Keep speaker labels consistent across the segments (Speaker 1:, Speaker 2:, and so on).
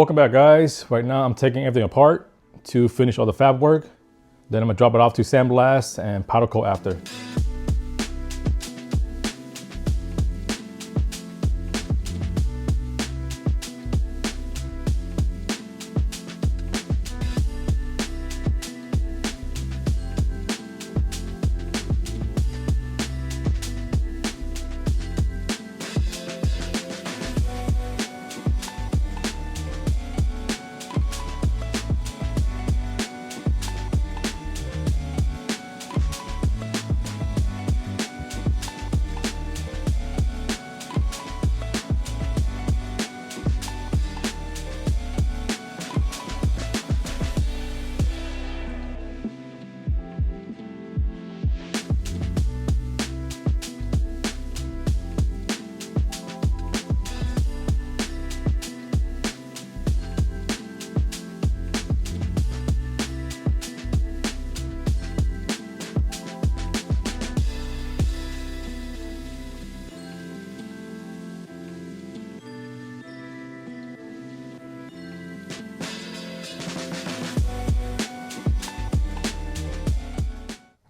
Speaker 1: Welcome back, guys. Right now I'm taking everything apart to finish all the fab work. Then I'm gonna drop it off to sandblast and powder coat after.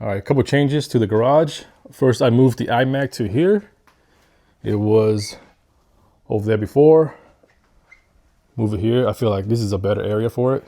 Speaker 1: All right, a couple changes to the garage. First, I moved the iMac to here. It was over there before. Move it here. I feel like this is a better area for it.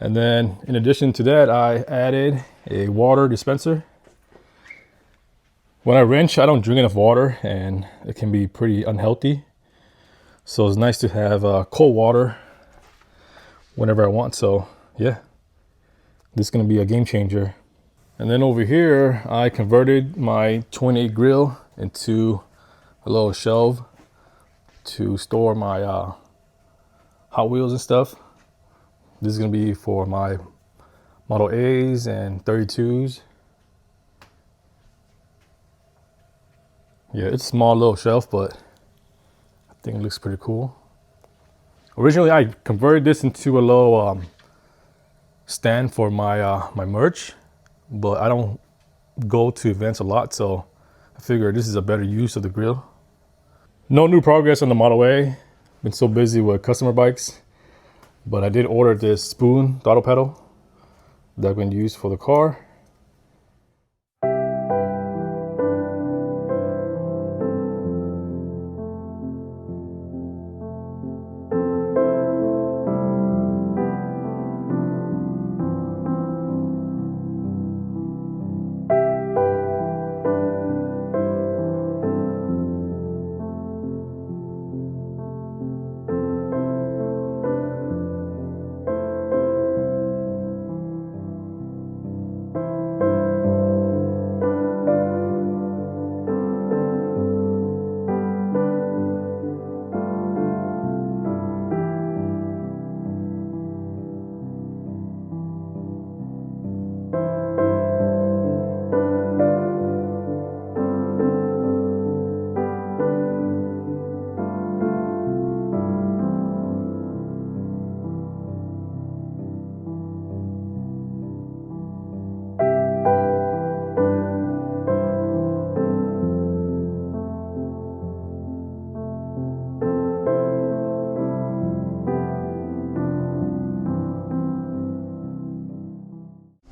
Speaker 1: And then in addition to that, I added a water dispenser. When I wrench, I don't drink enough water and it can be pretty unhealthy. So it's nice to have cold water whenever I want. So yeah. This is going to be a game changer. And then over here, I converted my 28 grill into a little shelf to store my Hot Wheels and stuff. This is going to be for my Model A's and 32s. Yeah, it's a small little shelf, but I think it looks pretty cool. Originally, I converted this into a little stand for my my merch, but I don't go to events a lot, so I figured this is a better use of the grill. No new progress on the Model A. Been so busy with customer bikes, but I did order this spoon throttle pedal that I'm going to use for the car.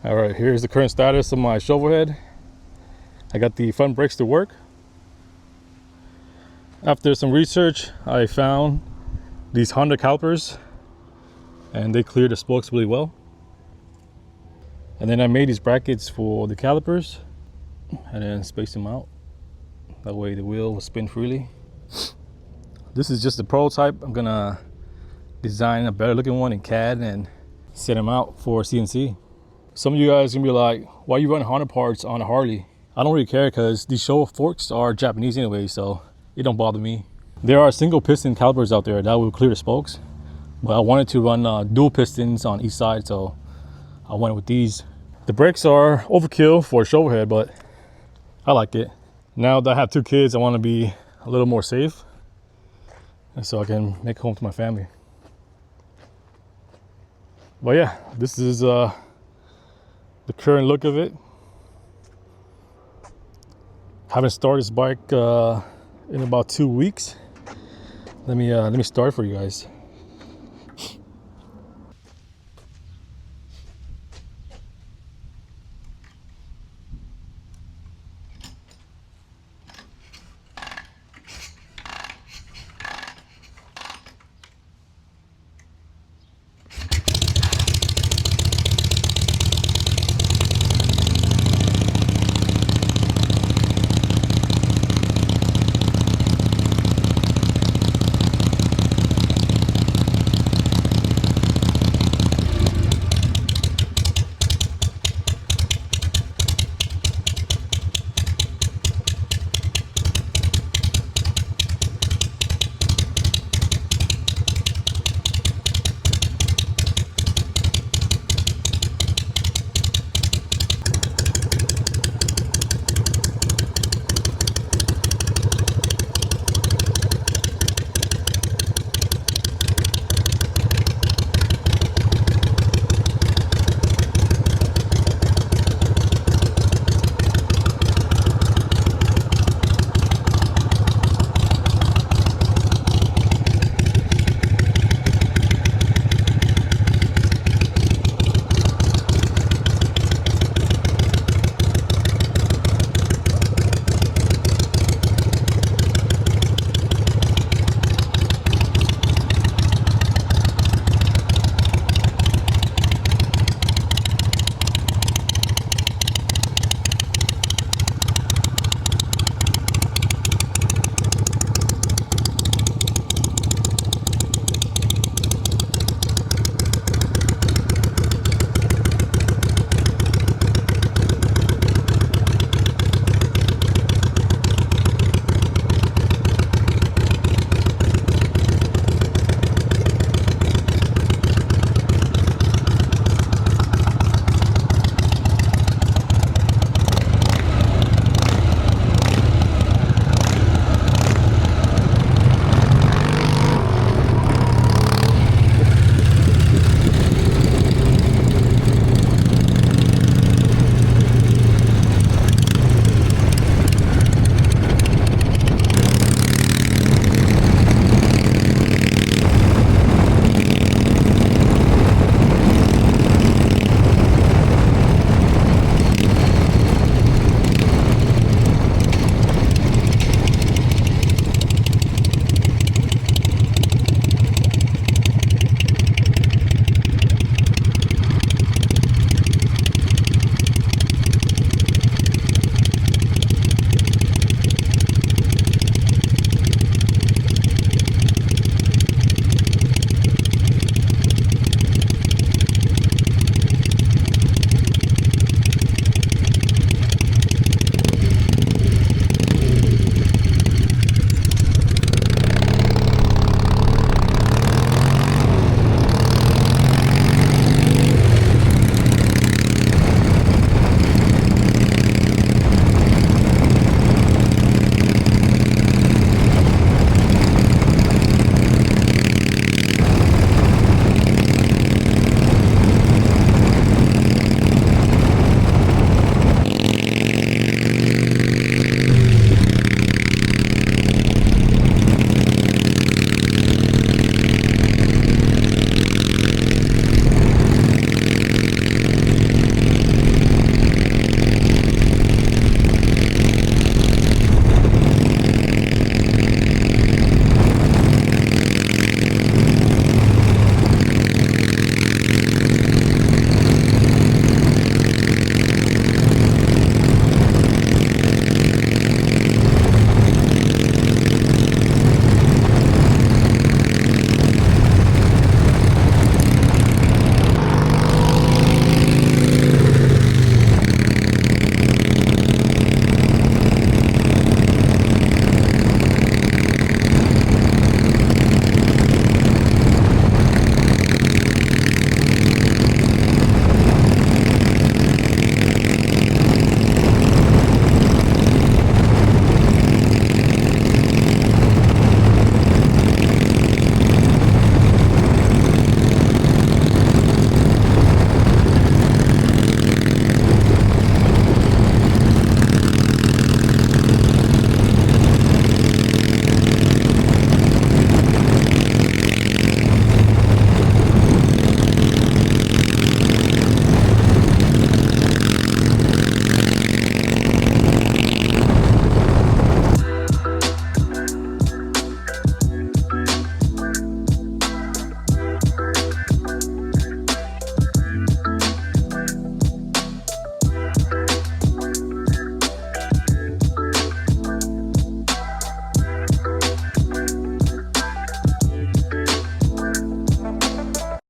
Speaker 1: All right, here's the current status of my Shovelhead. I got the front brakes to work. After some research, I found these Honda calipers and they clear the spokes really well. And then I made these brackets for the calipers and then spaced them out. That way the wheel will spin freely. This is just a prototype. I'm gonna design a better looking one in CAD and set them out for CNC. Some of you guys are gonna be like, why are you running Honda parts on a Harley? I don't really care because these show forks are Japanese anyway, so it don't bother me. There are single piston calipers out there that will clear the spokes, but I wanted to run dual pistons on each side, so I went with these. The brakes are overkill for a Shovelhead, but I like it. Now that I have 2 kids, I want to be a little more safe, and so I can make home to my family. But yeah, this is the current look of it. Haven't started this bike in about 2 weeks. Let me start for you guys.